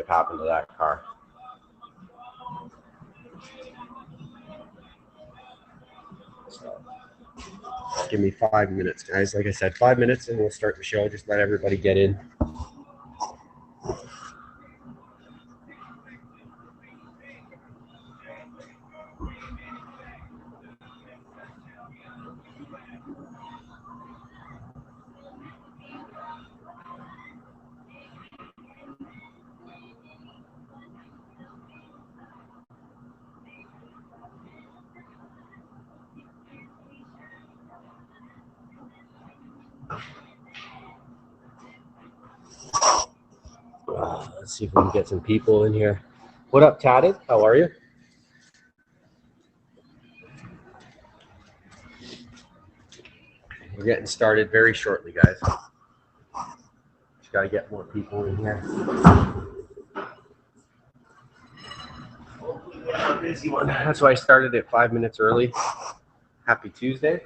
have happened to that car. So, give me 5 minutes, guys. Like I said, 5 minutes and we'll start the show. Just let everybody get in. Let's see if we can get some people in here. What up, Tatted? How are you? We're getting started very shortly, guys. Just got to get more people in here. A busy one. That's why I started it 5 minutes early. Happy Tuesday.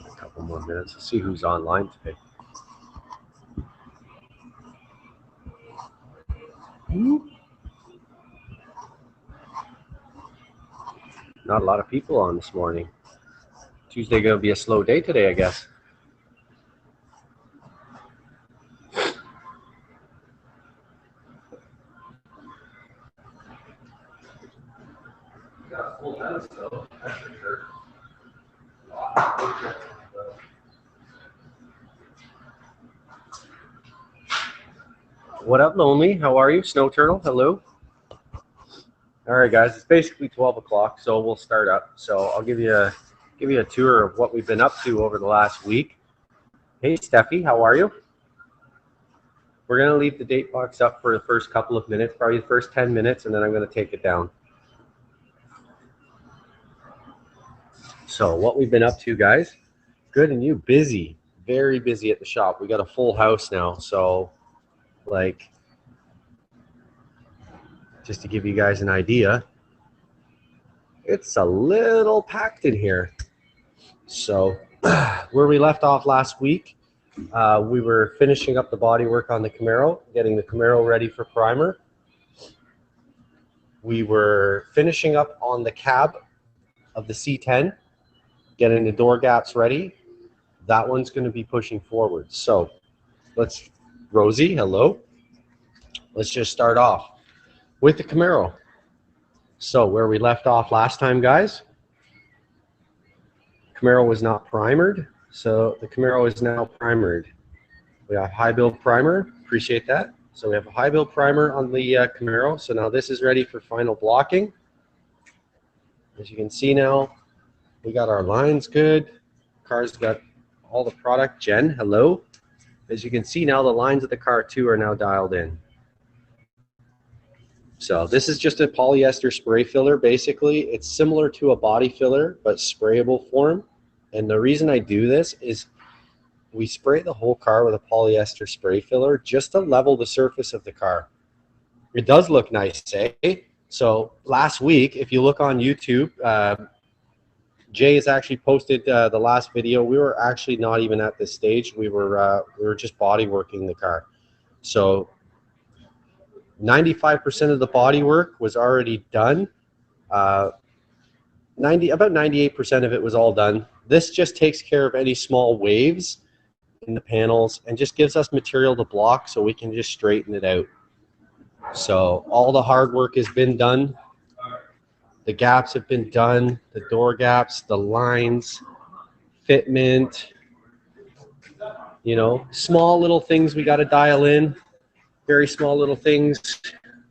A couple more minutes. Let's see who's online today. Not a lot of people on this morning. Tuesday gonna be a slow day today, I guess. Got a full house though, that's for sure. What up, Lonely? How are you? Snow Turtle, hello. All right, guys, it's basically 12 o'clock, so we'll start up. So I'll give you a tour of what we've been up to over the last week. Hey, Steffi, how are you? We're going to leave the date box up for the first couple of minutes, probably the first 10 minutes, and then I'm going to take it down. So what we've been up to, guys, good, and you? Busy, very busy at the shop. We got a full house now, so like, just to give you guys an idea, it's a little packed in here. So where we left off last week, we were finishing up the body work on the Camaro, getting the Camaro ready for primer. We were finishing up on the cab of the C10, getting the door gaps ready. That one's going to be pushing forward. So let's, Rosie, hello. Let's just start off with the Camaro. So where we left off last time, guys, Camaro was not primered, so the Camaro is now primered. We have high build primer, appreciate that. So we have a high build primer on the Camaro. So now this is ready for final blocking. As you can see now, we got our lines good. Car's got all the product. Jen, hello. As you can see now, the lines of the car too are now dialed in. So this is just a polyester spray filler. Basically, it's similar to a body filler, but sprayable form. And the reason I do this is we spray the whole car with a polyester spray filler just to level the surface of the car. It does look nice, eh? So last week, if you look on YouTube, Jay has actually posted the last video. We were actually not even at this stage. We were just body working the car. So 95% of the body work was already done. About 98% of it was all done. This just takes care of any small waves in the panels and just gives us material to block so we can just straighten it out. So all the hard work has been done. The gaps have been done, the door gaps, the lines, fitment, you know, small little things we got to dial in, very small little things.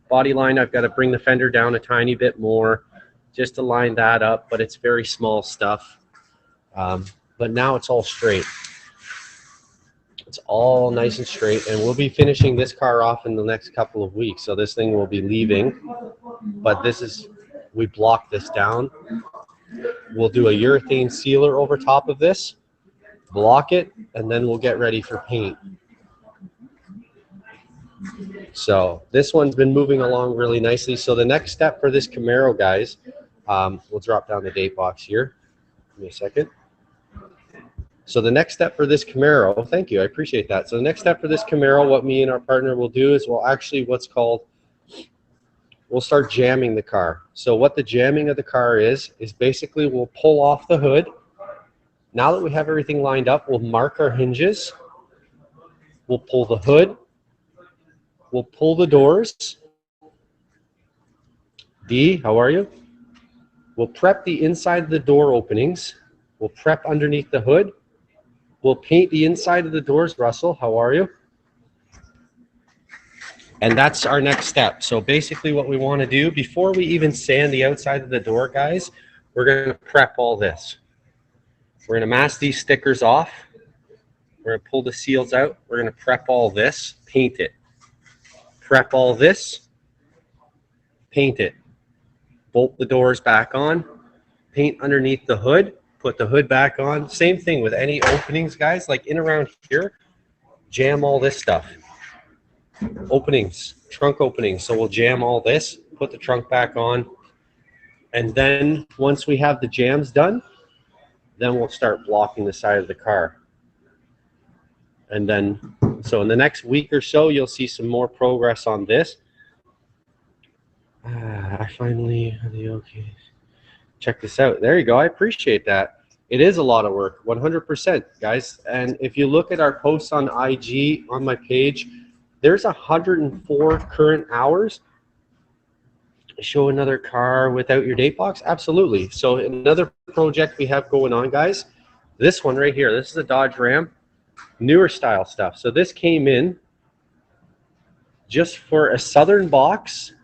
Body line, I've got to bring the fender down a tiny bit more just to line that up, but it's very small stuff. But now it's all straight. It's all nice and straight, and we'll be finishing this car off in the next couple of weeks. So this thing will be leaving, but this is, we block this down. We'll do a urethane sealer over top of this, block it, and then we'll get ready for paint. So this one's been moving along really nicely. So the next step for this Camaro, guys, we'll drop down the date box here. Give me a second. So the next step for this Camaro, thank you, I appreciate that. So the next step for this Camaro, what me and our partner will do is we'll actually we'll start jamming the car. So what the jamming of the car is basically we'll pull off the hood. Now that we have everything lined up, we'll mark our hinges. We'll pull the hood. We'll pull the doors. D, how are you? We'll prep the inside of the door openings. We'll prep underneath the hood. We'll paint the inside of the doors. Russell, how are you? And that's our next step. So basically what we want to do, before we even sand the outside of the door, guys, we're going to prep all this. We're going to mask these stickers off. We're going to pull the seals out. We're going to prep all this, paint it. Prep all this, paint it. Bolt the doors back on, paint underneath the hood, put the hood back on. Same thing with any openings, guys, like in around here, jam all this stuff. Openings, trunk openings. So we'll jam all this, put the trunk back on, and then once we have the jams done, then we'll start blocking the side of the car. And then, so in the next week or so, you'll see some more progress on this. I finally, okay. Check this out. There you go. I appreciate that. It is a lot of work, 100%, guys. And if you look at our posts on IG, on my page, there's 104 current hours. Show another car without your date box? Absolutely. So another project we have going on, guys, this one right here, this is a Dodge Ram, newer style stuff. So this came in just for a southern box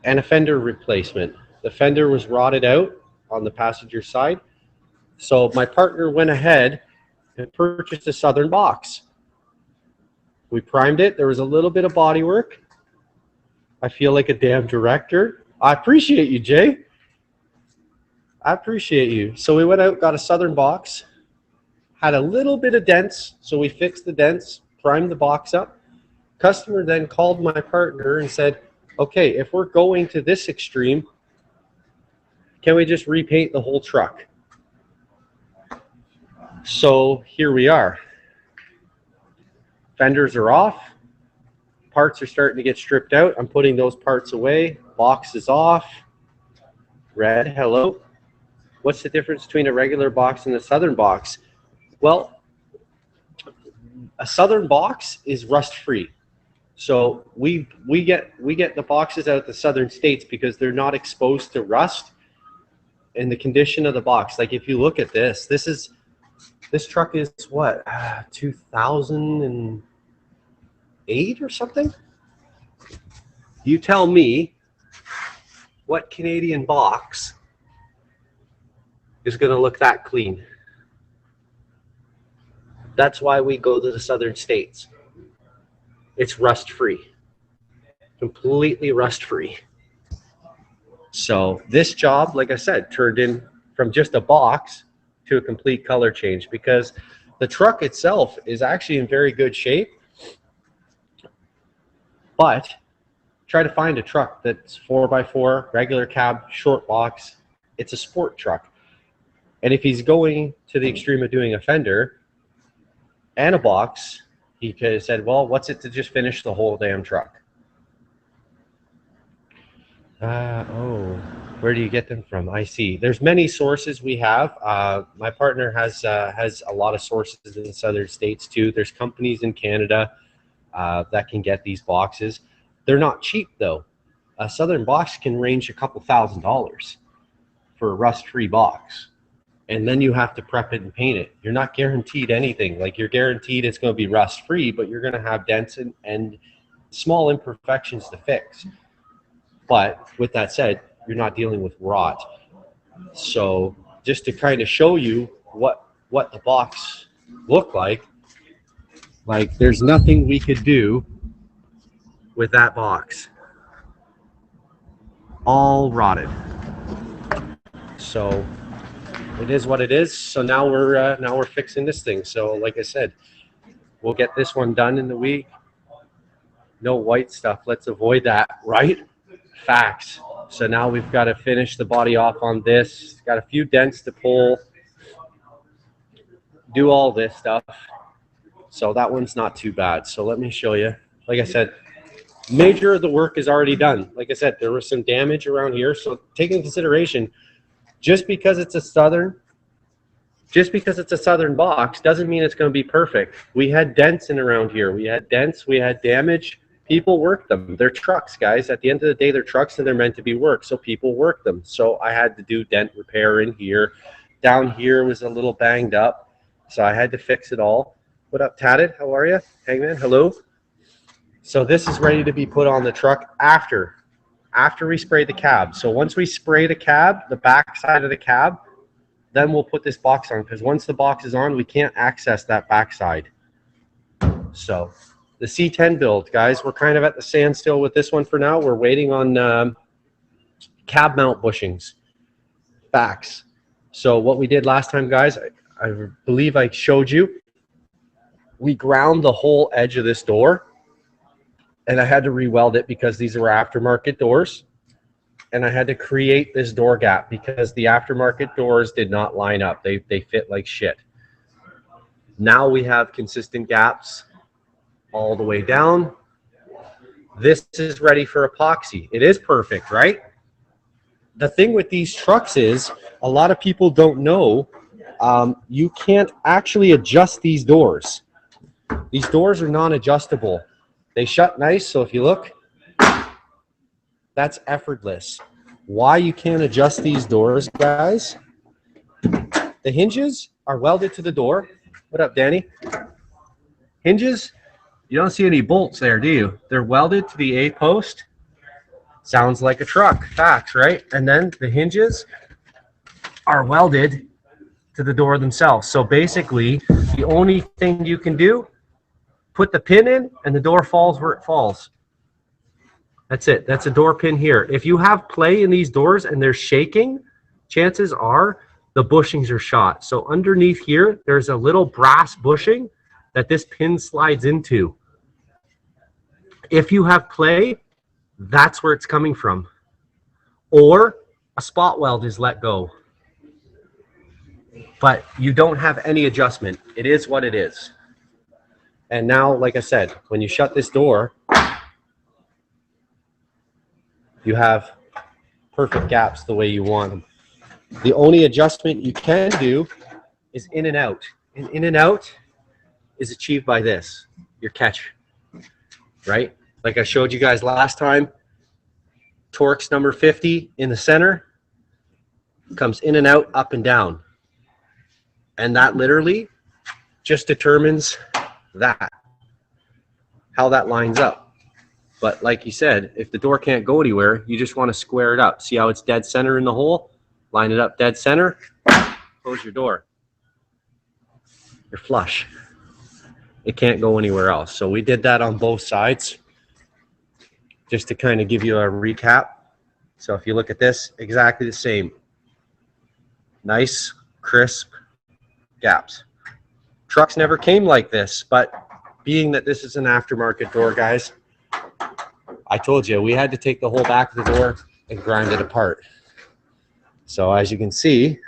and a fender replacement. The fender was rotted out on the passenger side. So my partner went ahead and purchased a southern box. We primed it. There was a little bit of body work. I feel like a damn director. I appreciate you, Jay. I appreciate you. So we went out, got a southern box, had a little bit of dents. So we fixed the dents, primed the box up. Customer then called my partner and said, okay, if we're going to this extreme, can we just repaint the whole truck? So here we are. Fenders are off. Parts are starting to get stripped out. I'm putting those parts away. Box is off. Red, hello. What's the difference between a regular box and a southern box? Well, a southern box is rust-free. So we get the boxes out of the southern states because they're not exposed to rust and the condition of the box. Like if you look at this, this truck is what, 2008 or something? You tell me what Canadian box is going to look that clean. That's why we go to the southern states. It's rust-free, completely rust-free. So this job, like I said, turned in from just a box to a complete color change because the truck itself is actually in very good shape. But try to find a truck that's 4x4, regular cab, short box. It's a sport truck. And if he's going to the extreme of doing a fender and a box, he could have said, well, what's it to just finish the whole damn truck? Oh, where do you get them from? I see. There's many sources we have. My partner has a lot of sources in the southern states too. There's companies in Canada that can get these boxes. They're not cheap though. A southern box can range a couple $1,000s for a rust-free box. And then you have to prep it and paint it. You're not guaranteed anything. Like you're guaranteed it's going to be rust-free, but you're going to have dents and small imperfections to fix. But with that said, you're not dealing with rot. So just to kind of show you what the box looked like there's nothing we could do with that box. All rotted. So it is what it is. So now we're fixing this thing. So like I said, we'll get this one done in the week. No white stuff. Let's avoid that, right? Facts. So now we've got to finish the body off on this. Got a few dents to pull. Do all this stuff. So that one's not too bad. So let me show you. Like I said, major of the work is already done. Like I said, there was some damage around here. So take into consideration, just because it's a southern box doesn't mean it's going to be perfect. We had dents in around here. We had dents. We had damage. People work them. They're trucks, guys. At the end of the day, they're trucks and they're meant to be worked. So people work them. So I had to do dent repair in here. Down here was a little banged up. So I had to fix it all. What up, Tatted? How are you? Hangman, hello. So this is ready to be put on the truck after we spray the cab. So once we spray the cab, the back side of the cab, then we'll put this box on, because once the box is on, we can't access that backside. So the C10 build, guys, we're kind of at the standstill with this one for now. We're waiting on cab mount bushings, backs. So what we did last time, guys, I believe I showed you, we ground the whole edge of this door, and I had to re-weld it because these were aftermarket doors. And I had to create this door gap because the aftermarket doors did not line up. They fit like shit. Now we have consistent gaps all the way down. This is ready for epoxy. It is perfect, right? The thing with these trucks is a lot of people don't know you can't actually adjust these doors. These doors are non-adjustable. They shut nice, so if you look, that's effortless. Why you can't adjust these doors, guys? The hinges are welded to the door. What up, Danny? Hinges, you don't see any bolts there, do you? They're welded to the A post. Sounds like a truck, facts, right? And then the hinges are welded to the door themselves. So basically, the only thing you can do, put the pin in and the door falls where it falls. That's it. That's a door pin here. If you have play in these doors and they're shaking, chances are the bushings are shot. So underneath here, there's a little brass bushing that this pin slides into. If you have play, that's where it's coming from. Or a spot weld is let go. But you don't have any adjustment. It is what it is. And now, like I said, when you shut this door, you have perfect gaps the way you want them. The only adjustment you can do is in and out. And in and out is achieved by this, your catch, right? Like I showed you guys last time, Torx number 50 in the center, comes in and out, up and down. And that literally just determines that, how that lines up. But like you said, if the door can't go anywhere, you just want to square it up. See how it's dead center in the hole? Line it up dead center, close your door. You're flush. It can't go anywhere else. So we did that on both sides, just to kind of give you a recap. So if you look at this, exactly the same. Nice, crisp gaps. Trucks never came like this, but being that this is an aftermarket door, guys, I told you we had to take the whole back of the door and grind it apart. So as you can see,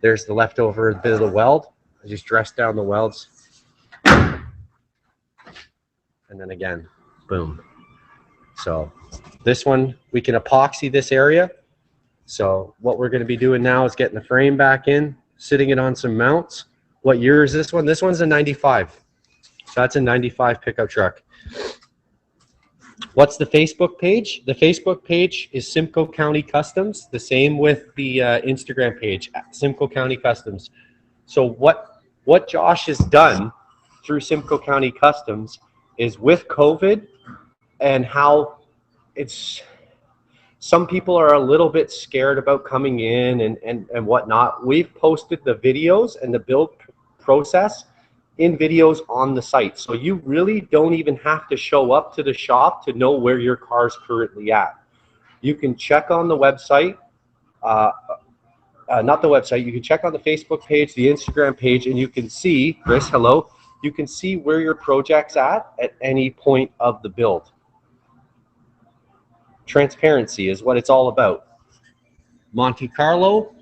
there's the leftover bit of the weld. I just dressed down the welds. And then again, boom. So this one, we can epoxy this area. So what we're going to be doing now is getting the frame back in, sitting it on some mounts. What year is this one? This one's a 95. So that's a 95 pickup truck. What's the Facebook page? The Facebook page is Simcoe County Customs. The same with the Instagram page, Simcoe County Customs. So what Josh has done through Simcoe County Customs is with COVID and how it's, some people are a little bit scared about coming in and whatnot. We've posted the videos and the build process in videos on the site. So you really don't even have to show up to the shop to know where your car's currently at. You can check on the website, not the website, you can check on the Facebook page, the Instagram page, and you can see, Chris, hello, you can see where your project's at any point of the build. Transparency is what it's all about. Monte Carlo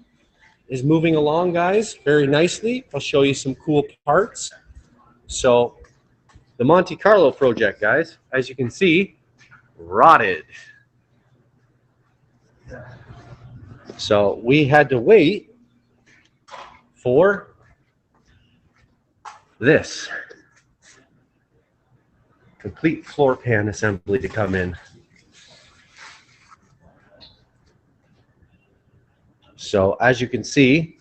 is moving along, guys, very nicely. I'll show you some cool parts. So the Monte Carlo project, guys, as you can see, rotted. So we had to wait for this complete floor pan assembly to come in. So as you can see,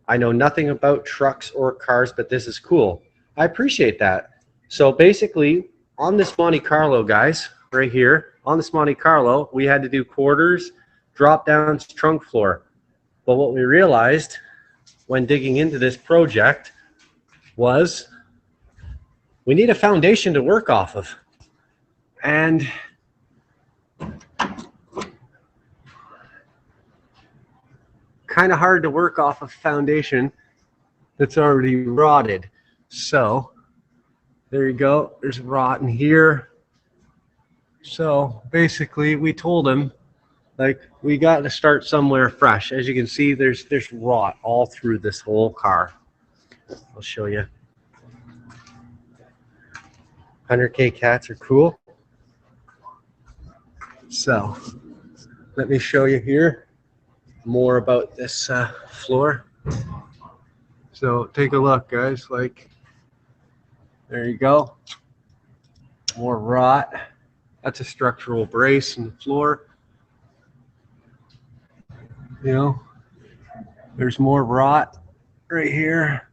I know nothing about trucks or cars, but this is cool. I appreciate that. So basically, on this Monte Carlo, guys, right here, on this Monte Carlo, we had to do quarters, drop downs, trunk floor. But what we realized when digging into this project was we need a foundation to work off of. And kind of hard to work off a foundation that's already rotted. So there you go, there's rot in here. So basically we told him, like, we got to start somewhere fresh. As you can see, there's rot all through this whole car. I'll show you. 100K cats are cool. So let me show you here more about this floor. So take a look, guys. Like, there you go, more rot. That's a structural brace in the floor. You know, there's more rot right here,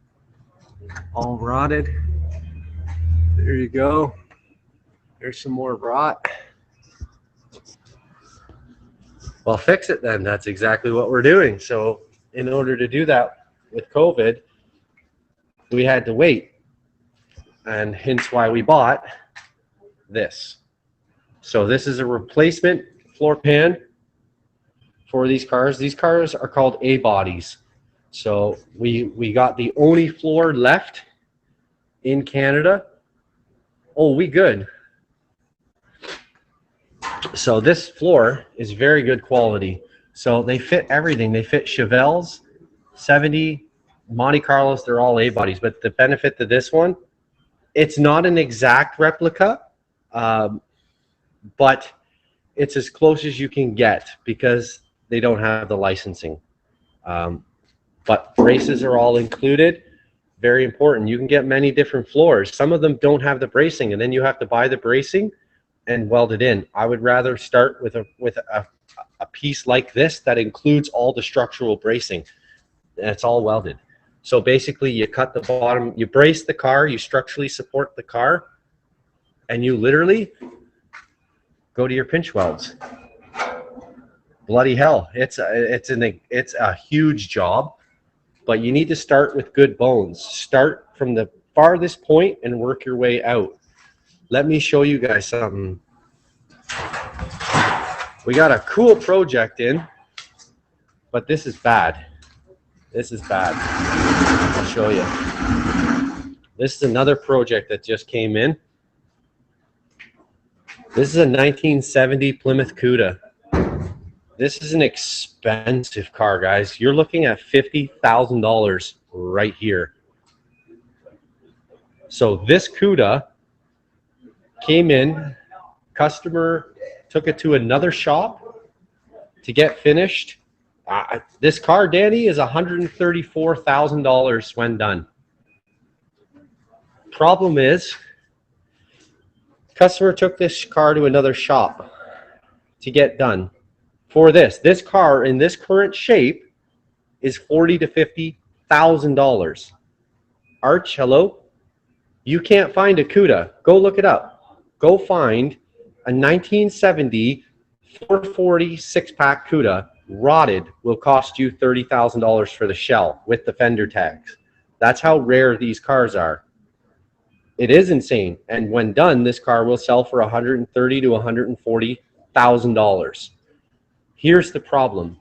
all rotted. There you go, there's some more rot. Well, fix it then. That's exactly what we're doing. So in order to do that with COVID, we had to wait, and hence why we bought this. So this is a replacement floor pan for these cars. These cars are called A bodies. So we got the only floor left in Canada. Oh, we good. So this floor is very good quality. So they fit everything. They fit Chevelles, 70, Monte Carlos, they're all A bodies. But the benefit to this one, it's not an exact replica, but it's as close as you can get because they don't have the licensing. But braces are all included. Very important. You can get many different floors. Some of them don't have the bracing, and then you have to buy the bracing and weld it in. I would rather start with a piece like this that includes all the structural bracing, and it's all welded. So basically you cut the bottom, you brace the car, you structurally support the car, and you literally go to your pinch welds. Bloody hell, it's a huge job, but you need to start with good bones. Start from the farthest point and work your way out. Let me show you guys something. We got a cool project in, but this is bad. This is bad. I'll show you. This is another project that just came in. This is a 1970 Plymouth Cuda. This is an expensive car, guys. You're looking at $50,000 right here. So this Cuda came in, customer took it to another shop to get finished. This car, Danny, is $134,000 when done. Problem is, customer took this car to another shop to get done. For this car in this current shape is $40,000 to $50,000. Arch, hello? You can't find a Cuda. Go look it up. Go find a 1970 440 six-pack Cuda. Rotted will cost you $30,000 for the shell with the fender tags. That's how rare these cars are. It is insane. And when done, this car will sell for $130,000 to $140,000. Here's the problem.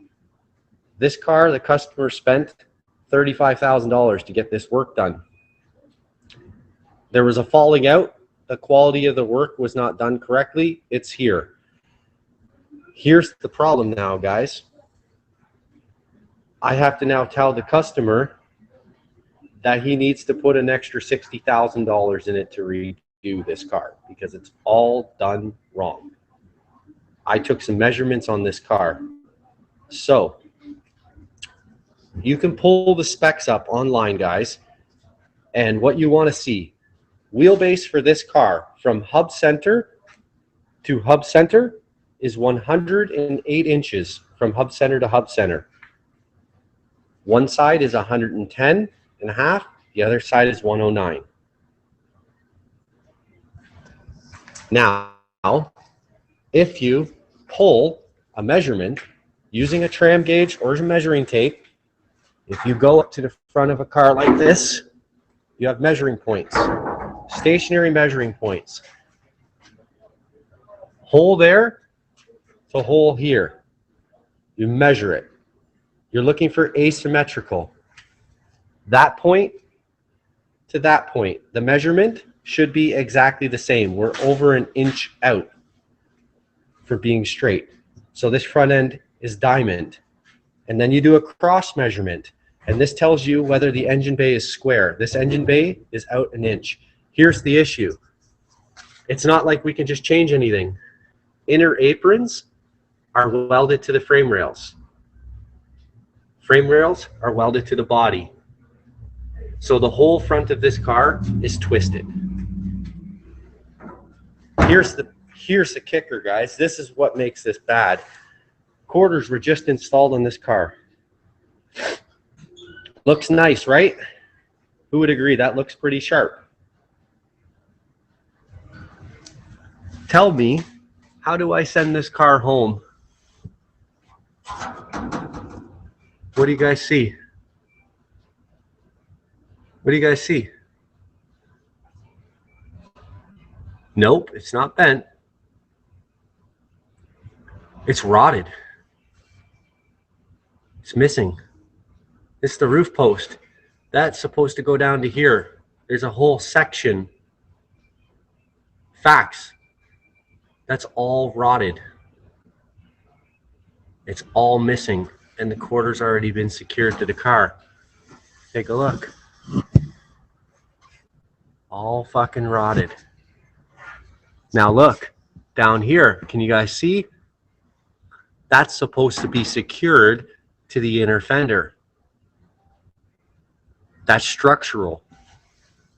This car, the customer spent $35,000 to get this work done. There was a falling out. The quality of the work was not done correctly. It's here. Here's the problem now, guys. I have to now tell the customer that he needs to put an extra $60,000 in it to redo this car because it's all done wrong. I took some measurements on this car. So you can pull the specs up online, guys, and what you want to see. Wheelbase for this car from hub center to hub center is 108 inches from hub center to hub center. One side is 110 and a half, the other side is 109. Now, if you pull a measurement using a tram gauge or a measuring tape, if you go up to the front of a car like this, you have measuring points, stationary measuring points. Hole there to hole here. You measure it. You're looking for asymmetrical. That point to that point, the measurement should be exactly the same. We're over an inch out for being straight. So this front end is diamond. And then you do a cross measurement. And this tells you whether the engine bay is square. This engine bay is out an inch. Here's the issue. It's not like we can just change anything. Inner aprons are welded to the frame rails. Frame rails are welded to the body. So the whole front of this car is twisted. Here's the kicker, guys. This is what makes this bad. Quarters were just installed on this car. Looks nice, right? Who would agree? That looks pretty sharp. Tell me, how do I send this car home? What do you guys see? What do you guys see? Nope, it's not bent. It's rotted. It's missing. It's the roof post. That's supposed to go down to here. There's a whole section. Facts. That's all rotted. It's all missing. And the quarter's already been secured to the car. Take a look. All fucking rotted. Now look, down here, can you guys see? That's supposed to be secured to the inner fender. That's structural.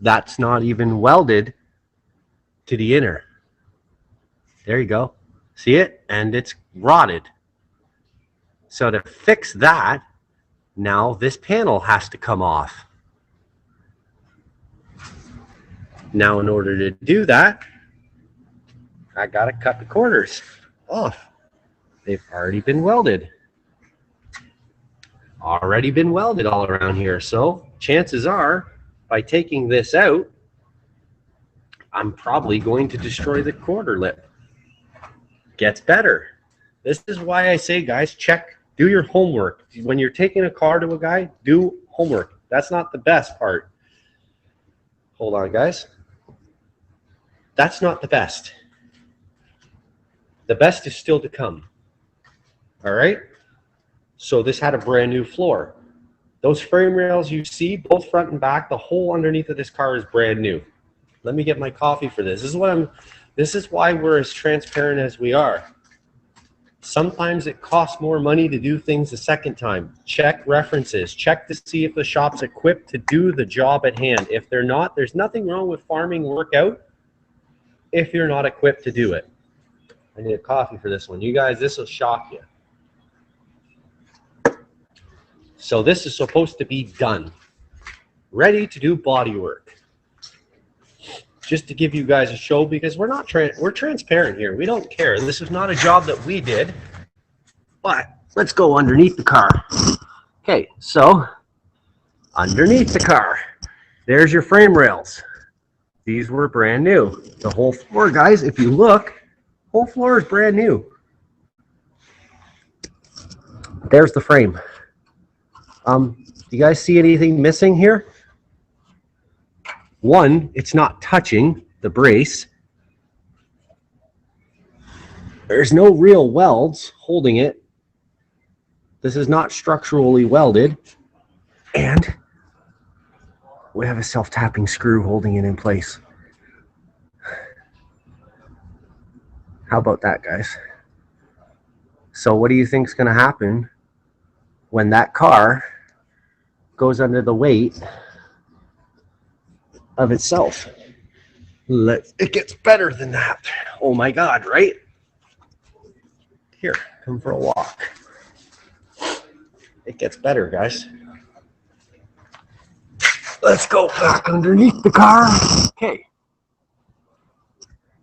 That's not even welded to the inner. There you go. See it? And it's rotted. So to fix that, now this panel has to come off. Now in order to do that, I gotta cut the quarters off. They've already been welded. Already been welded all around here. So chances are, by taking this out, I'm probably going to destroy the quarter lip. Gets better. This is why I say, guys, check, do your homework. When you're taking a car to a guy, do homework. That's not the best part. Hold on, guys. That's not the best. The best is still to come. All right? So this had a brand new floor. Those frame rails you see, both front and back, the whole underneath of this car is brand new. Let me get my coffee for this. This is why we're as transparent as we are. Sometimes it costs more money to do things a second time. Check references. Check to see if the shop's equipped to do the job at hand. If they're not, there's nothing wrong with farming workout if you're not equipped to do it. I need a coffee for this one. You guys, this will shock you. So this is supposed to be done. Ready to do body work. Just to give you guys a show, because we're transparent here. We don't care. This is not a job that we did. But let's go underneath the car. Okay, so underneath the car, there's your frame rails. These were brand new. The whole floor, guys, if you look, whole floor is brand new. There's the frame. Do you guys see anything missing here? One, it's not touching the brace. There's no real welds holding it. This is not structurally welded. And we have a self-tapping screw holding it in place. How about that, guys? So what do you think is going to happen when that car goes under the weight of itself? It gets better than that. Oh my God, right? Here, come for a walk. It gets better, guys. Let's go back underneath the car. Okay.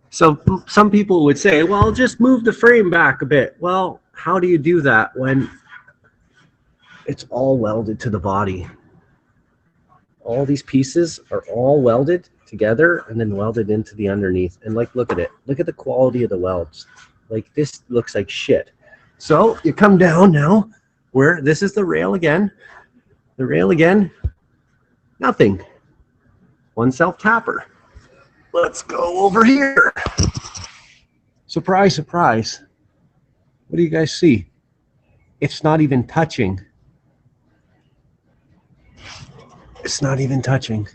So some people would say, well, just move the frame back a bit. Well, how do you do that when it's all welded to the body? All these pieces are all welded together and then welded into the underneath. And like, look at it. Look at the quality of the welds. Like, this looks like shit. So you come down now where this is the rail again. The rail again. Nothing. One self-tapper. Let's go over here. Surprise, surprise. What do you guys see? It's not even touching. It's not even touching.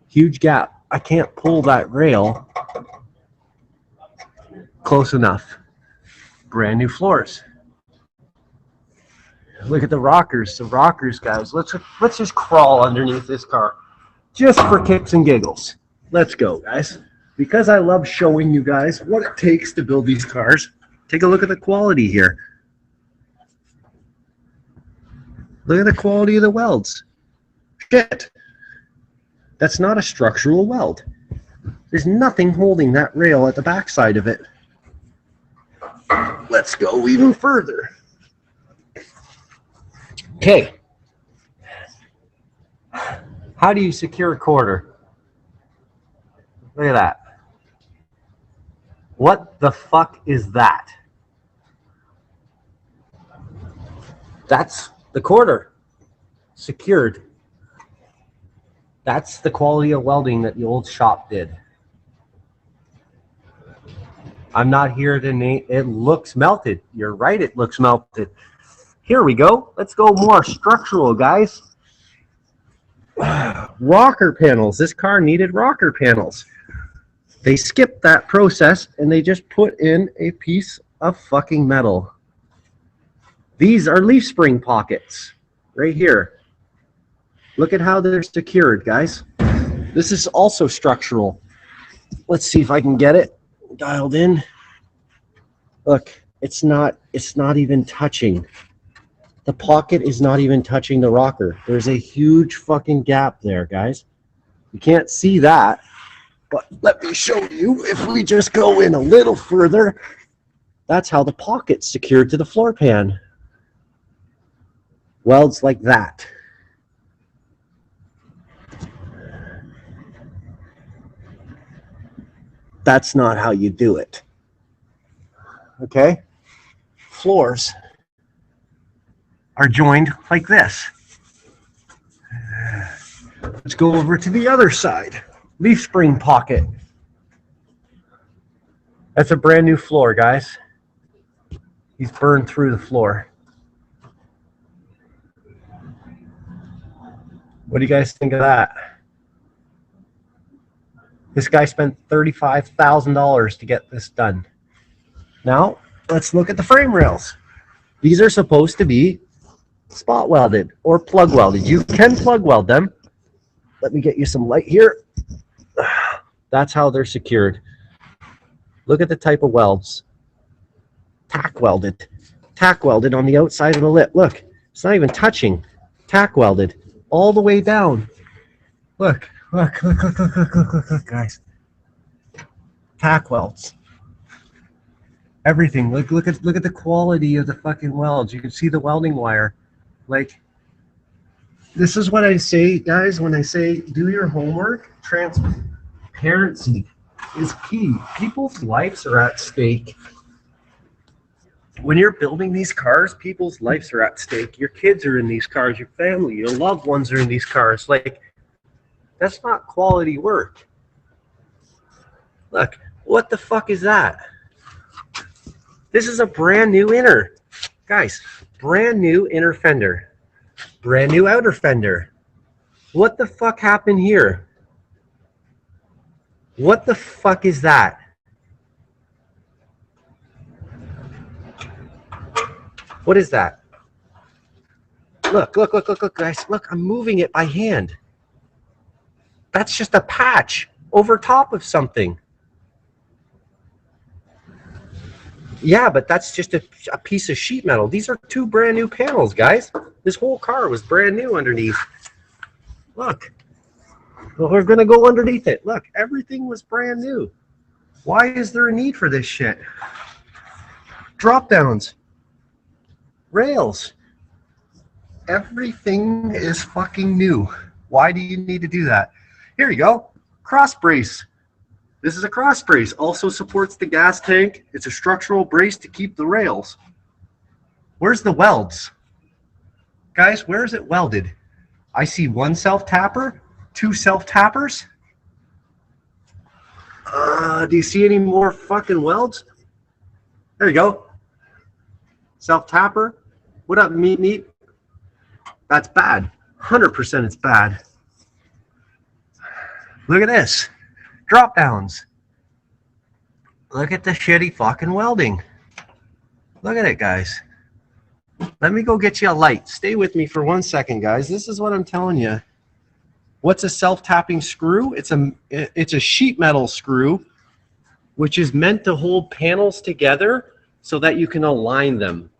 Huge gap. I can't pull that rail close enough. Brand new floors. Look at the rockers. The rockers, guys. Let's just crawl underneath this car. Just for kicks and giggles. Let's go, guys. Because I love showing you guys what it takes to build these cars. Take a look at the quality here. Look at the quality of the welds. Shit. That's not a structural weld. There's nothing holding that rail at the backside of it. Let's go even further. Okay. How do you secure a quarter? Look at that. What the fuck is that? That's the quarter. Secured. That's the quality of welding that the old shop did. I'm not here to name it. Looks melted. You're right, it looks melted. Here we go. Let's go more structural, guys. Rocker panels. This car needed rocker panels. They skipped that process and they just put in a piece of fucking metal. These are leaf spring pockets right here. Look at how they're secured, guys. This is also structural. Let's see if I can get it dialed in. Look, it's not even touching. The pocket is not even touching the rocker. There's a huge fucking gap there, guys. You can't see that, but let me show you. If we just go in a little further, that's how the pocket's secured to the floor pan. Welds like that. That's not how you do it. Okay? Floors are joined like this. Let's go over to the other side. Leaf spring pocket. That's a brand new floor, guys. He's burned through the floor. What do you guys think of that? This guy spent $35,000 to get this done. Now, let's look at the frame rails. These are supposed to be spot welded or plug welded. You can plug weld them. Let me get you some light here. That's how they're secured. Look at the type of welds. Tack welded. Tack welded on the outside of the lip. Look, it's not even touching. Tack welded all the way down. Look, look, look, look, look, look, look, look, look, guys. Tack welds. Everything. Look at the quality of the fucking welds. You can see the welding wire. Like, this is what I say, guys, when I say do your homework. Transparency is key. People's lives are at stake. When you're building these cars, people's lives are at stake. Your kids are in these cars, your family, your loved ones are in these cars. Like, That's not quality work. Look, what the fuck is that? This is a brand new inner. Guys, brand new inner fender. Brand new outer fender. What the fuck happened here? What the fuck is that? What is that? Look, look, look, look, look, guys. Look, I'm moving it by hand. That's just a patch over top of something. Yeah, but that's just a piece of sheet metal. These are two brand new panels, guys. This whole car was brand new underneath. Look. Well, we're going to go underneath it. Look, everything was brand new. Why is there a need for this shit? Drop downs. Rails. Everything is fucking new. Why do you need to do that? Here you go. Cross brace. This is a cross brace. Also supports the gas tank. It's a structural brace to keep the rails. Where's the welds? Guys, where is it welded? I see one self-tapper, two self-tappers. Do you see any more fucking welds? There you go. Self-tapper. What up, meat? That's bad. 100% it's bad. Look at this. Drop downs. Look at the shitty fucking welding. Look at it, guys. Let me go get you a light. Stay with me for 1 second, guys. This is what I'm telling you. What's a self-tapping screw? It's a sheet metal screw, which is meant to hold panels together so that you can align them.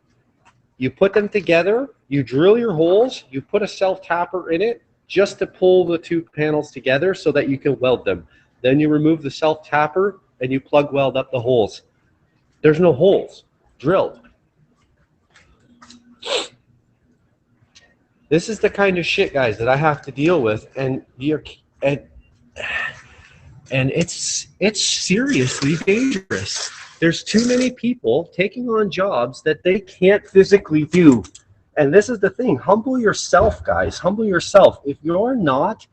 You put them together, you drill your holes, you put a self-tapper in it just to pull the two panels together so that you can weld them. Then you remove the self-tapper and you plug weld up the holes. There's no holes drilled. This is the kind of shit, guys, that I have to deal with, and it's seriously dangerous. There's too many people taking on jobs that they can't physically do. And this is the thing. Humble yourself, guys. Humble yourself. If you're not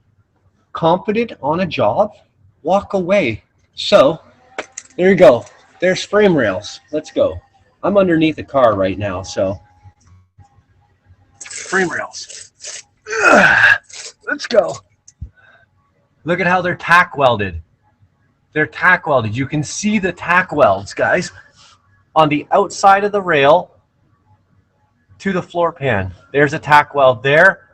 confident on a job, walk away. So, there you go. There's frame rails. Let's go. I'm underneath the car right now, so. Frame rails. Ugh. Let's go. Look at how they're tack welded. They're tack welded. You can see the tack welds, guys, on the outside of the rail to the floor pan. There's a tack weld there.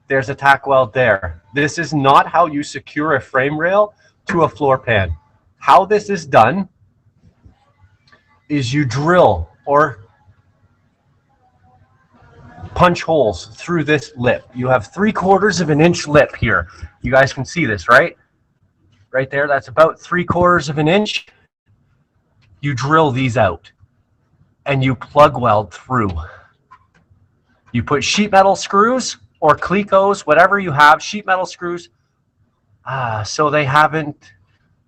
There's a tack weld there. This is not how you secure a frame rail to a floor pan. How this is done is you drill or punch holes through this lip. You have 3/4 of an inch lip here. You guys can see this, right? Right there, that's about 3/4 of an inch. You drill these out and you plug weld through. You put sheet metal screws or Clecos, whatever you have, sheet metal screws, so they haven't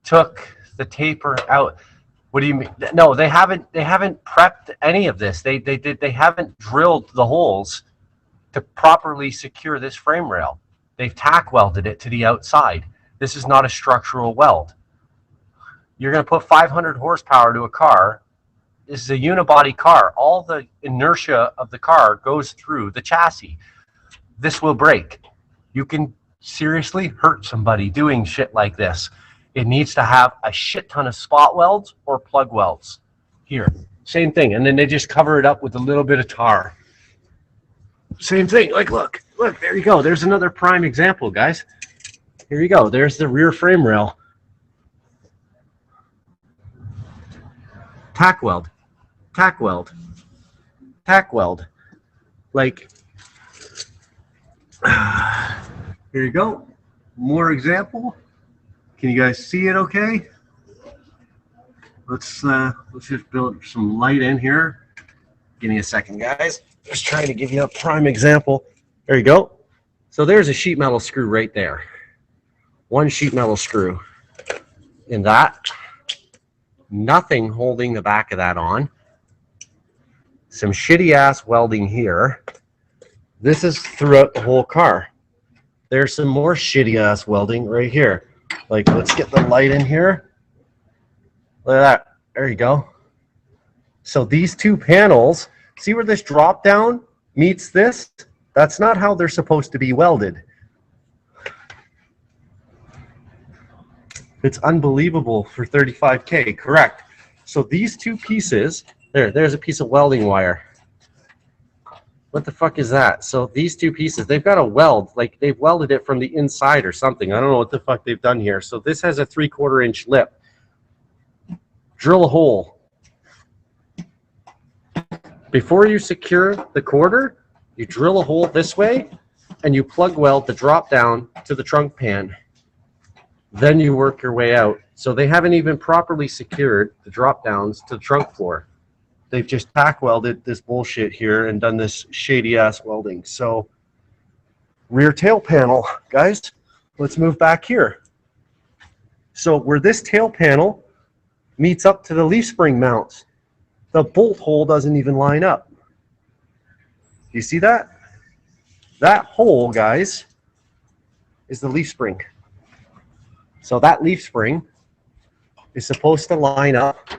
took the taper out. What do you mean? No, they haven't prepped any of this. They haven't drilled the holes to properly secure this frame rail. They've tack welded it to the outside. This is not a structural weld. You're going to put 500 horsepower to a car. This is a unibody car. All the inertia of the car goes through the chassis. This will break. You can seriously hurt somebody doing shit like this. It needs to have a shit ton of spot welds or plug welds. Here, same thing. And then they just cover it up with a little bit of tar. Same thing. Like, look, there you go. There's another prime example, guys. Here you go. There's the rear frame rail. Tack weld. Tack weld. Tack weld. Like, here you go. More example. Can you guys see it okay? Let's just build some light in here. Give me a second, guys. Just trying to give you a prime example. There you go. So there's a sheet metal screw right there. One sheet metal screw in that. Nothing holding the back of that on. Some shitty ass welding here. This is throughout the whole car. There's some more shitty ass welding right here. Like, let's get the light in here. Look at that. There you go. So these two panels, see where this drop down meets this? That's not how they're supposed to be welded. It's unbelievable for 35K, correct. So these two pieces, there's a piece of welding wire. What the fuck is that? So these two pieces, they've got a weld, like they've welded it from the inside or something. I don't know what the fuck they've done here. So this has a 3/4 inch lip. Drill a hole. Before you secure the quarter, you drill a hole this way and you plug weld the drop down to the trunk pan. Then you work your way out. So they haven't even properly secured the drop downs to the trunk floor. They've just tack welded this bullshit here and done this shady ass welding. So rear tail panel, guys, let's move back here. So where this tail panel meets up to the leaf spring mounts, the bolt hole doesn't even line up. You see that? That hole, guys, is the leaf spring. So that leaf spring is supposed to line up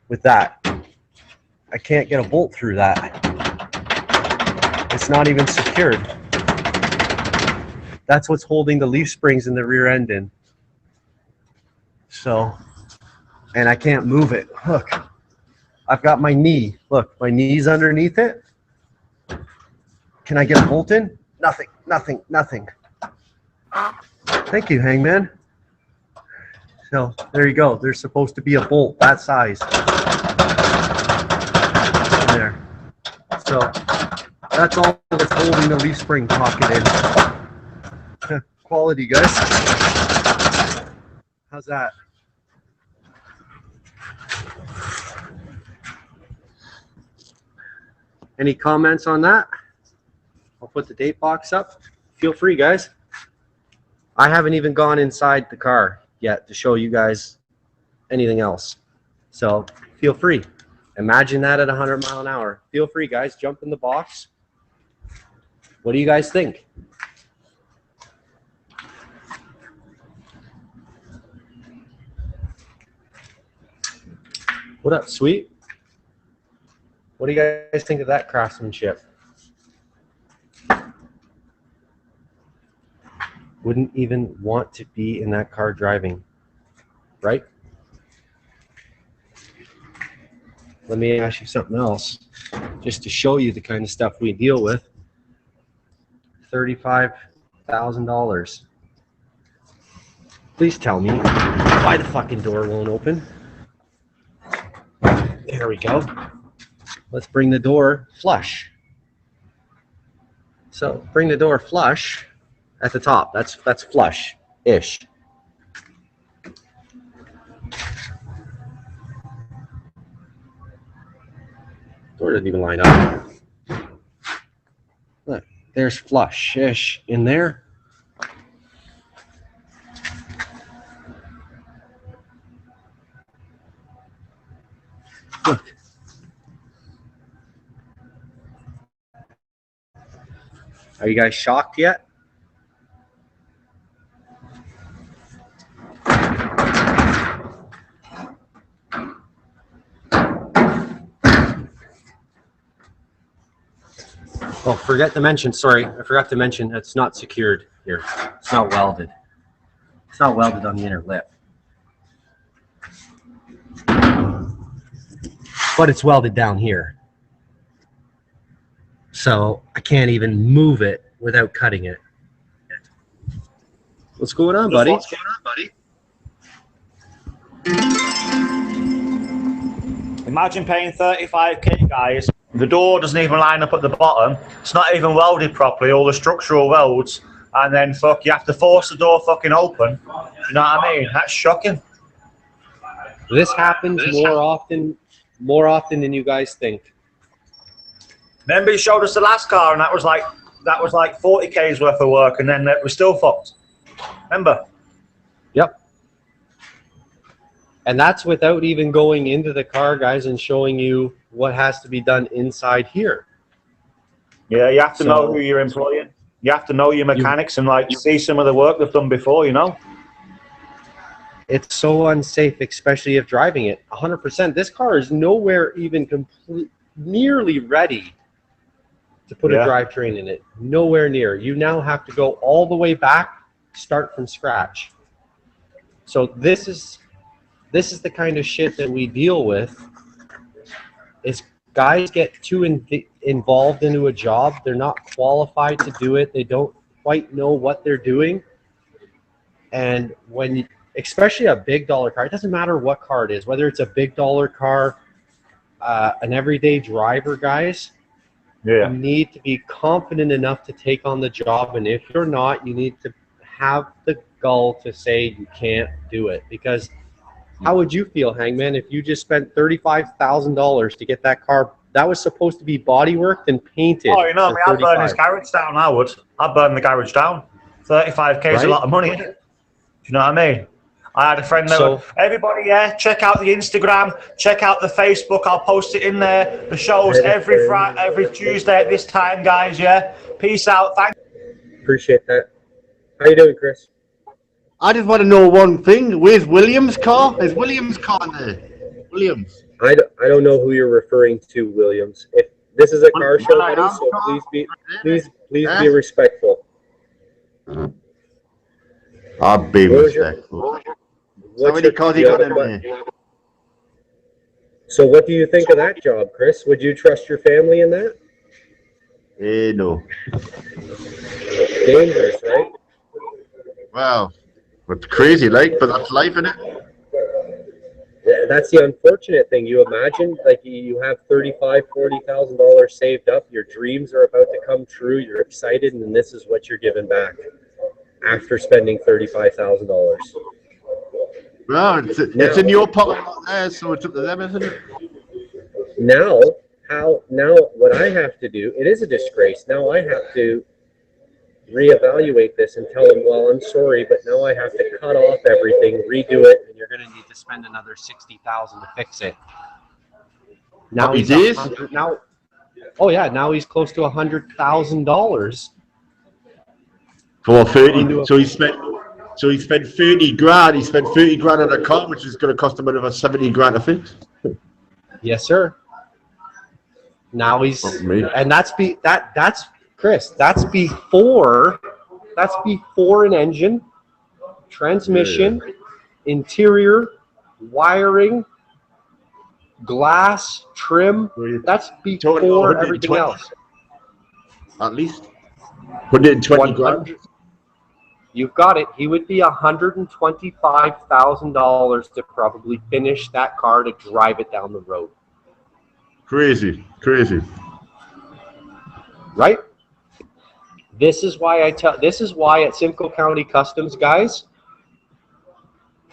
with that. I can't get a bolt through that. It's not even secured. That's what's holding the leaf springs in the rear end in. So, and I can't move it. Look, I've got my knee. Look, my knee's underneath it. Can I get a bolt in? Nothing, nothing, nothing. Thank you, Hangman. So there you go. There's supposed to be a bolt that size. There. So that's all that's holding the leaf spring pocket in. Quality, guys. How's that? Any comments on that? I'll put the date box up. Feel free, guys. I haven't even gone inside the car yet to show you guys anything else. So feel free. Imagine that at 100 miles an hour. Feel free, guys. Jump in the box. What do you guys think? What up, sweet? What do you guys think of that craftsmanship? Wouldn't even want to be in that car driving, right? Let me ask you something else, just to show you the kind of stuff we deal with. $35,000. Please tell me why the fucking door won't open. There we go. Let's bring the door flush. So bring the door flush at the top. That's flush-ish. Door doesn't even line up. Look, there's flush-ish in there. Look. Are you guys shocked yet? Oh, forget to mention, sorry, I forgot to mention it's not secured here. It's not welded. It's not welded on the inner lip. But it's welded down here. So I can't even move it without cutting it. What's going on, buddy? What's going on, buddy? Imagine paying 35k, guys. The door doesn't even line up at the bottom. It's not even welded properly, all the structural welds. And then fuck, you have to force the door fucking open. You know what I mean? That's shocking. This happens more often than you guys think. Remember you showed us the last car and that was like 40k's worth of work and then it was still fucked. Remember? Yep. And that's without even going into the car, guys, and showing you what has to be done inside here. Yeah, you have to know who you're employing. You have to know your mechanics and like see some of the work they've done before, you know? It's so unsafe, especially if driving it. 100%. This car is nowhere even nearly ready to put a drivetrain in it. Nowhere near. You now have to go all the way back, start from scratch. So this is the kind of shit that we deal with. Is guys get too involved into a job. They're not qualified to do it. They don't quite know what they're doing. And when, especially a big dollar car, it doesn't matter what car it is, whether it's a big dollar car, an everyday driver, guys, you need to be confident enough to take on the job. And if you're not, you need to have the gall to say you can't do it. Because how would you feel, Hangman, if you just spent $35,000 to get that car that was supposed to be body worked and painted? Oh, you know, I mean, I'd burn his garage down. I would. I'd burn the garage down. 35K is a lot of money, isn't it? Do you know what I mean? I had a friend that everybody, check out the Instagram, check out the Facebook. I'll post it in there. The show's every Friday, every Tuesday at this time, guys. Yeah. Peace out. Thank you. Appreciate that. How you doing, Chris? I just want to know one thing. Where's Williams' car? Is Williams' car in there? Williams. I don't know who you're referring to, Williams. If this is a car show, buddy, so please be respectful. I'll be respectful. How many cars you got in there? So what do you think of that job, Chris? Would you trust your family in that? No. Dangerous, right? Well, it's crazy, like, but that's life, isn't it? Yeah, that's the unfortunate thing. You imagine, like, you have $35,000-$40,000 saved up. Your dreams are about to come true. You're excited, and this is what you're giving back after spending $35,000. Well, it's in your pocket, so it's up to them, isn't it? Now what I have to do, it is a disgrace. Now I have to reevaluate this and tell them, well, I'm sorry, but now I have to cut off everything, redo it, and you're going to need to spend another $60,000 to fix it. Now he's now, oh yeah, now he's close to $100,000 for 30. So he spent 30 grand. He spent 30 grand on a car, which is going to cost him another 70 grand to fix. Yes, sir. Now he's, and that's Chris. That's before an engine, transmission, interior, wiring, glass, trim. That's before everything else. At least 120 grand. You've got it. He would be $125,000 to probably finish that car to drive it down the road. Crazy. Right? This is why this is why at Simcoe County Customs, guys,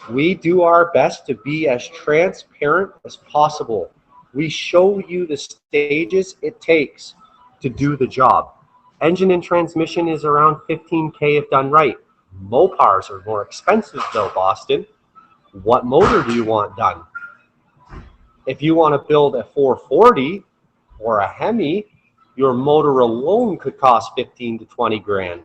we do our best to be as transparent as possible. We show you the stages it takes to do the job. Engine and transmission is around $15K if done right. Mopars are more expensive though, Boston. What motor do you want done? If you want to build a 440 or a Hemi, your motor alone could cost 15 to 20 grand.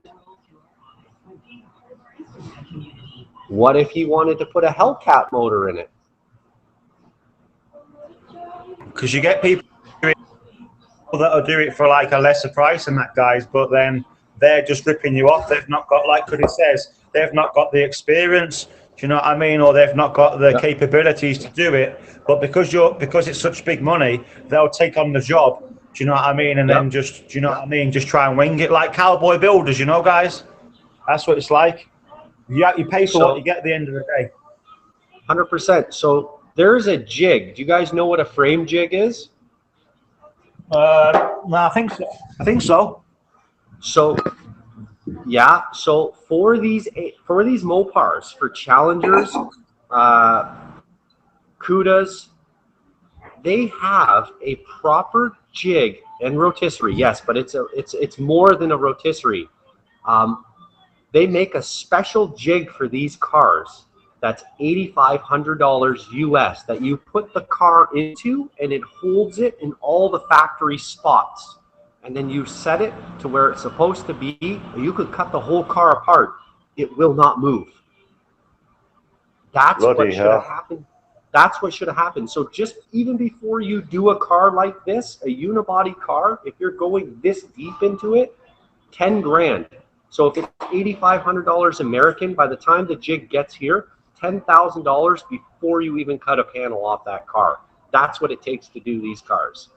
What if you wanted to put a Hellcat motor in it? Because you get people that'll do it for like a lesser price than that, guys, but then they're just ripping you off. They've not got, like Cuddy says, they've not got the experience, do you know what I mean? Or they've not got the capabilities to do it. But because it's such big money, they'll take on the job, do you know what I mean? And then just, do you know what I mean? Just try and wing it like cowboy builders, you know, guys? That's what it's like. You pay for what you get at the end of the day. 100%. So there's a jig. Do you guys know what a frame jig is? No, I think so. So, yeah. So for these Mopars, for Challengers, Cudas, they have a proper jig and rotisserie. Yes, but it's more than a rotisserie. They make a special jig for these cars that's $8,500 US that you put the car into, and it holds it in all the factory spots. and then you set it to where it's supposed to be, you could cut the whole car apart. It will not move. That's what should have happened. That's what should have happened. So just even before you do a car like this, a unibody car, if you're going this deep into it, 10 grand. So if it's $8,500 American, by the time the jig gets here, $10,000 before you even cut a panel off that car. That's what it takes to do these cars.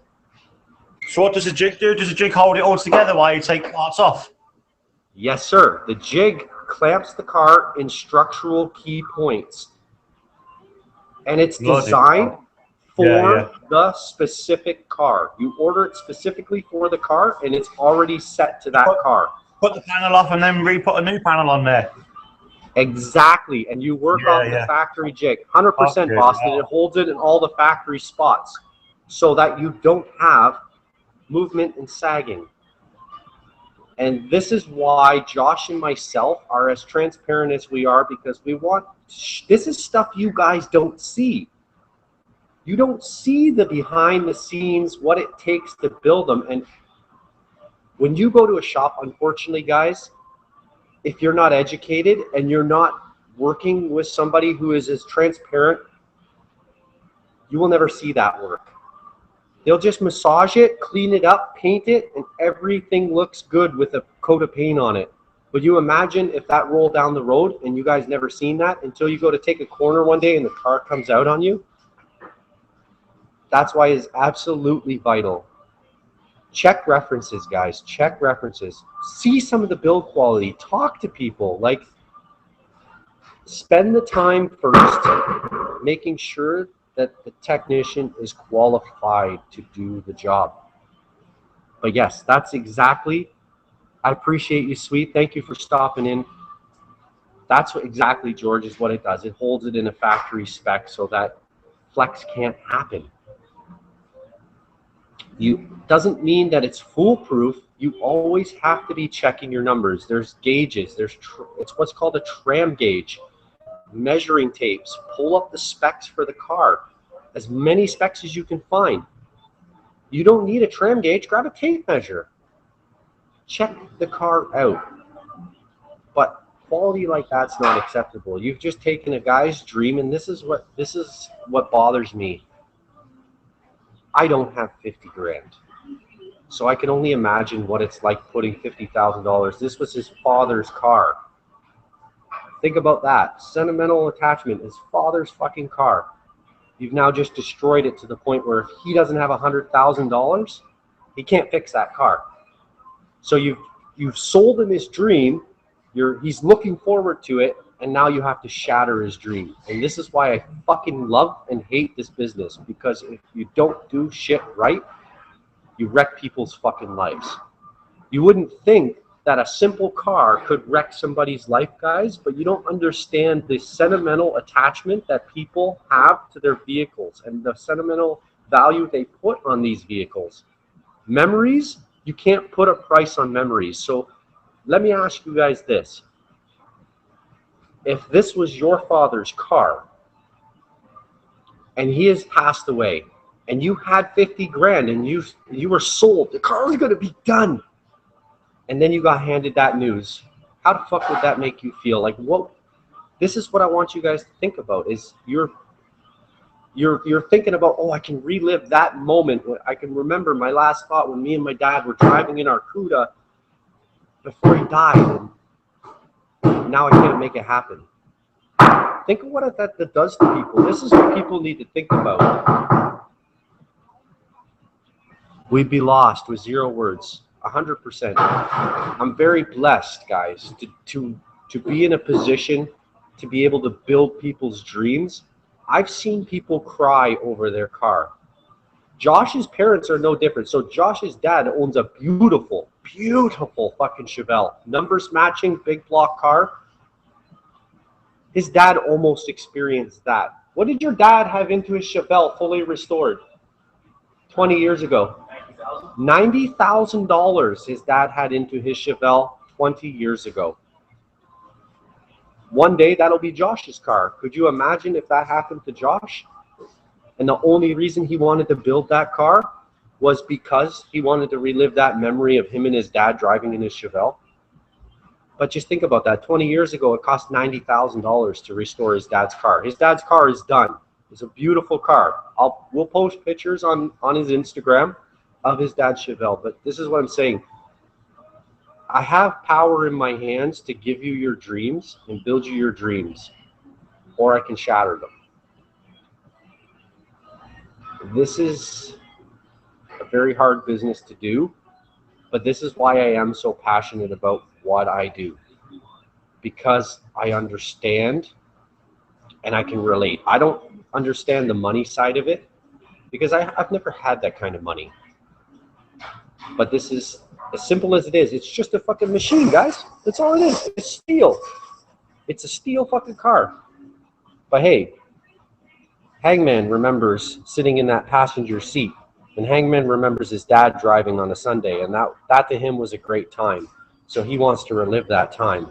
So what does the jig do? Does the jig hold it all together while you take parts off? Yes, sir. The jig clamps the car in structural key points. And it's designed for the specific car. You order it specifically for the car, and it's already set to that car. Put the panel off and then re-put a new panel on there. Exactly. And you work off the factory jig. 100%, Boston. It holds it in all the factory spots so that you don't have movement and sagging. And this is why Josh and myself are as transparent as we are, because we want, this is stuff you guys don't see. You don't see the behind the scenes, what it takes to build them. And when you go to a shop, unfortunately, guys, if you're not educated and you're not working with somebody who is as transparent, you will never see that work. They'll just massage it, clean it up, paint it, and everything looks good with a coat of paint on it. But you imagine if that rolled down the road and you guys never seen that until you go to take a corner one day and the car comes out on you? That's why it's absolutely vital. Check references, guys. Check references. See some of the build quality. Talk to people. Like, spend the time first making sure that the technician is qualified to do the job. But yes, that's exactly, I appreciate you, Sweet. Thank you for stopping in. That's what exactly, George, is what it does. It holds it in a factory spec so that flex can't happen. Doesn't mean that it's foolproof. You always have to be checking your numbers. There's gauges. It's what's called a tram gauge. Measuring tapes. Pull up the specs for the car. As many specs as you can find. You don't need a tram gauge. Grab a tape measure. Check the car out. But quality like that's not acceptable. You've just taken a guy's dream, and this is what bothers me. I don't have 50 grand. So I can only imagine what it's like putting $50,000. This was his father's car. Think about that. Sentimental attachment. His father's fucking car. You've now just destroyed it to the point where if he doesn't have $100,000, he can't fix that car. So you've sold him his dream. He's looking forward to it, and now you have to shatter his dream. And this is why I fucking love and hate this business, because if you don't do shit right, you wreck people's fucking lives. You wouldn't think that a simple car could wreck somebody's life, guys, but you don't understand the sentimental attachment that people have to their vehicles and the sentimental value they put on these vehicles. Memories, you can't put a price on memories. So let me ask you guys this. If this was your father's car and he has passed away and you had 50 grand and you were sold, the car was going to be done, and then you got handed that news, how the fuck would that make you feel? Like, what? This is what I want you guys to think about, is you're thinking about, oh, I can relive that moment. I can remember my last thought when me and my dad were driving in our Cuda before he died, and now I can't make it happen. Think of what that does to people. This is what people need to think about. We'd be lost with 0 words, 100%. I'm very blessed, guys, to be in a position to be able to build people's dreams. I've seen people cry over their car. Josh's parents are no different. So Josh's dad owns a beautiful, beautiful fucking Chevelle. Numbers matching, big block car. His dad almost experienced that. What did your dad have into his Chevelle fully restored 20 years ago? $90,000 his dad had into his Chevelle 20 years ago. One day that'll be Josh's car. Could you imagine if that happened to Josh? And the only reason he wanted to build that car was because he wanted to relive that memory of him and his dad driving in his Chevelle. But just think about that. 20 years ago, it cost $90,000 to restore his dad's car. His dad's car is done. It's a beautiful car. We'll post pictures on his Instagram of his dad's Chevelle. But this is what I'm saying. I have power in my hands to give you your dreams and build you your dreams, or I can shatter them. This is a very hard business to do, but this is why I am so passionate about what I do, because I understand and I can relate. I don't understand the money side of it because I've never had that kind of money. But this is as simple as it is. It's just a fucking machine, guys. That's all it is. It's steel. It's a steel fucking car. But hey, Hangman remembers sitting in that passenger seat, and Hangman remembers his dad driving on a Sunday, and that to him was a great time. So he wants to relive that time.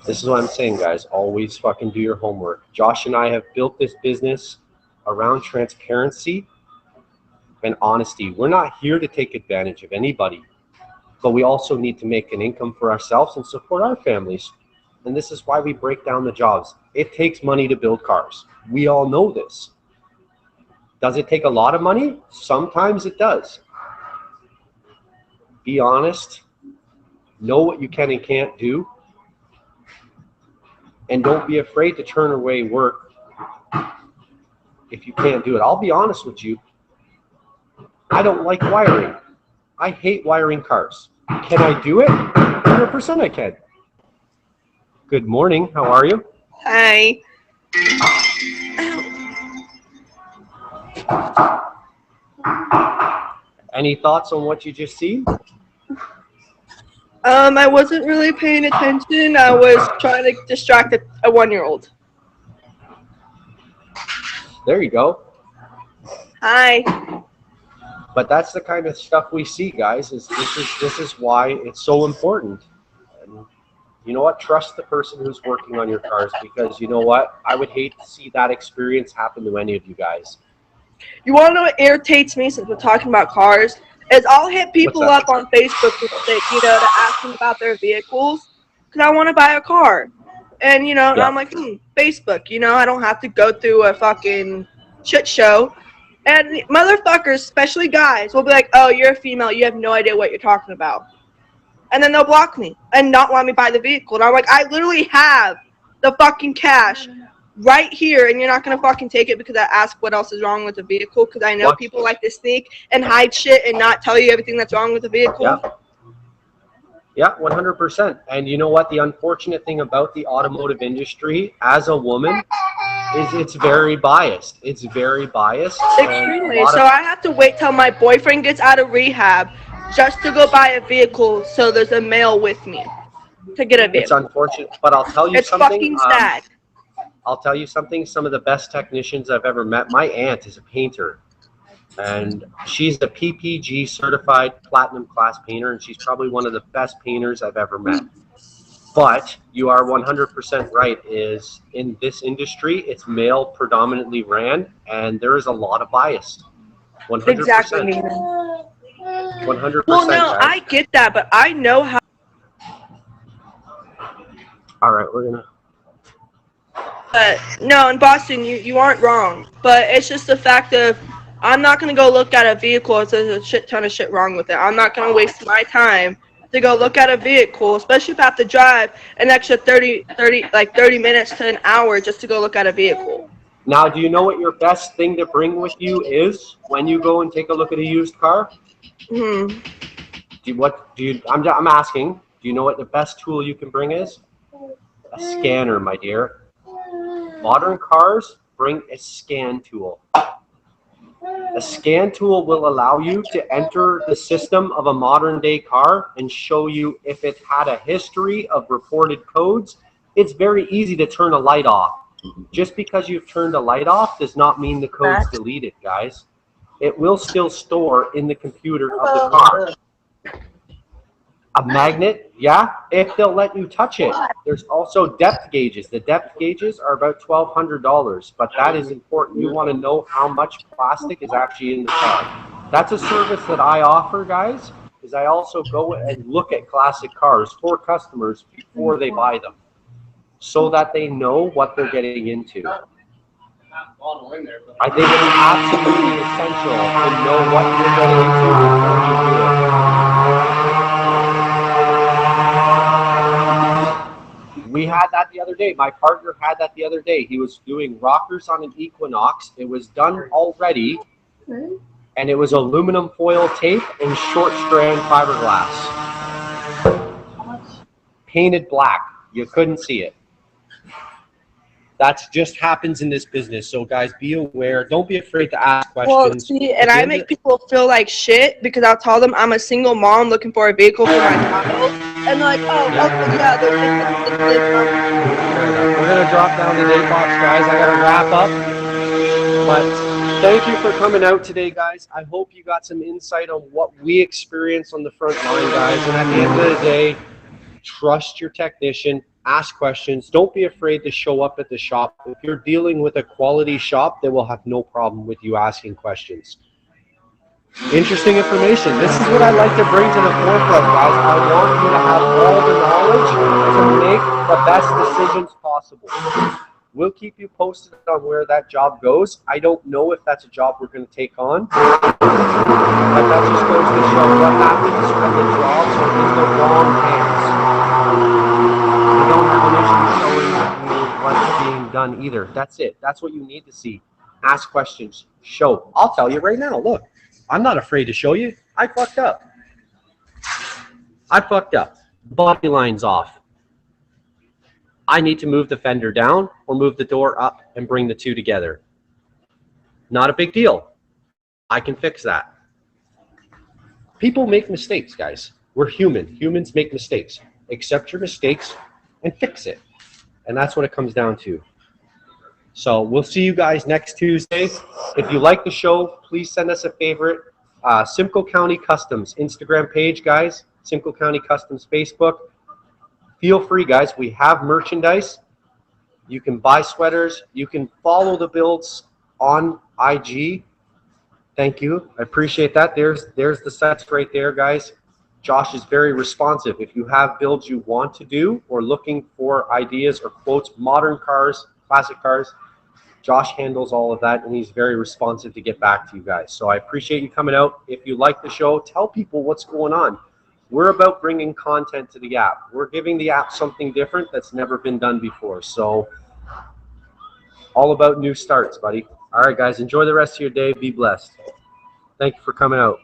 This is what I'm saying, guys. Always fucking do your homework. Josh and I have built this business around transparency and honesty. We're not here to take advantage of anybody, but we also need to make an income for ourselves and support our families. And this is why we break down the jobs. It takes money to build cars. We all know this. Does it take a lot of money? Sometimes it does. Be honest. Know what you can and can't do. And don't be afraid to turn away work if you can't do it. I'll be honest with you. I don't like wiring. I hate wiring cars. Can I do it? 100% I can. Good morning. How are you? Hi. Any thoughts on what you just seen? I wasn't really paying attention. I was trying to distract a 1-year-old. There you go. Hi. But that's the kind of stuff we see, guys. This is why it's so important. And you know what? Trust the person who's working on your cars, because you know what? I would hate to see that experience happen to any of you guys. You want to know what irritates me, since we're talking about cars? Is I'll hit people up on Facebook to ask them about their vehicles, because I want to buy a car. And, and I'm like, Facebook, I don't have to go through a fucking shit show. And motherfuckers, especially guys, will be like, oh, you're a female, you have no idea what you're talking about. And then they'll block me and not want me to buy the vehicle. And I'm like, I literally have the fucking cash right here, and you're not going to fucking take it because I ask what else is wrong with the vehicle, because I know people like to sneak and hide shit and not tell you everything that's wrong with the vehicle. Yeah, 100%. And you know what? The unfortunate thing about the automotive industry as a woman is it's very biased. It's very biased. Extremely. So I have to wait till my boyfriend gets out of rehab just to go buy a vehicle, so there's a male with me to get a vehicle. It's unfortunate, but I'll tell you something. It's fucking sad. I'll tell you something. Some of the best technicians I've ever met. My aunt is a painter, and she's a PPG certified platinum class painter, and she's probably one of the best painters I've ever met. But you are 100% right. Is in this industry, it's male predominantly ran, and there is a lot of bias. 100%. Exactly. 100%. Well, no, I get that, but I know how. All right, we're gonna. No, in Boston, you aren't wrong. But it's just the fact of, I'm not going to go look at a vehicle if there's a shit ton of shit wrong with it. I'm not going to waste my time to go look at a vehicle, especially if I have to drive an extra 30 minutes to an hour just to go look at a vehicle. Now, do you know what your best thing to bring with you is when you go and take a look at a used car? I'm asking, do you know what the best tool you can bring is? A scanner, my dear. Modern cars bring a scan tool. A scan tool will allow you to enter the system of a modern day car and show you if it had a history of reported codes. It's very easy to turn a light off. Just because you've turned a light off does not mean the code's deleted, guys. It will still store in the computer of the car. A magnet Yeah, if they'll let you touch it. There's also depth gauges. The depth gauges are about $1,200, but that is important. You want to know how much plastic is actually in the car. That's a service that I offer, guys, is I also go and look at classic cars for customers before they buy them, so that they know what they're getting into. I think it's absolutely essential to know what you're getting into before you do it. We had that the other day. My partner had that the other day. He was doing rockers on an Equinox. It was done already, and it was aluminum foil tape and short strand fiberglass. Painted black. You couldn't see it. That just happens in this business. So guys, be aware. Don't be afraid to ask questions. Well, see, and I make people feel like shit because I'll tell them I'm a single mom looking for a vehicle for my child. And they're like, oh, okay, yeah, they're we're going to drop down the day box, guys. I got to wrap up. But thank you for coming out today, guys. I hope you got some insight on what we experience on the front line, guys. And at the end of the day, trust your technician. Ask questions. Don't be afraid to show up at the shop. If you're dealing with a quality shop, they will have no problem with you asking questions. Interesting information. This is what I like to bring to the forefront, guys. I want you to have all the knowledge to make the best decisions possible. We'll keep you posted on where that job goes. I don't know if that's a job we're going to take on, but that just goes to show what happens when the jobs are in the wrong hands. You don't have an issue showing you what's being done either. That's it. That's what you need to see. Ask questions. Show. I'll tell you right now. Look, I'm not afraid to show you. I fucked up. Body line's off. I need to move the fender down or move the door up and bring the two together. Not a big deal. I can fix that. People make mistakes, guys. We're human. Humans make mistakes. Accept your mistakes and fix it. And that's what it comes down to. So we'll see you guys next Tuesday. If you like the show, please send us a favorite. Simcoe County Customs Instagram page, guys. Simcoe County Customs Facebook. Feel free, guys. We have merchandise. You can buy sweaters. You can follow the builds on IG. Thank you. I appreciate that. There's the sets right there, guys. Josh is very responsive. If you have builds you want to do or looking for ideas or quotes, modern cars, classic cars, Josh handles all of that, and he's very responsive to get back to you guys. So I appreciate you coming out. If you like the show, tell people what's going on. We're about bringing content to the app. We're giving the app something different that's never been done before. So all about new starts, buddy. All right, guys, enjoy the rest of your day. Be blessed. Thank you for coming out.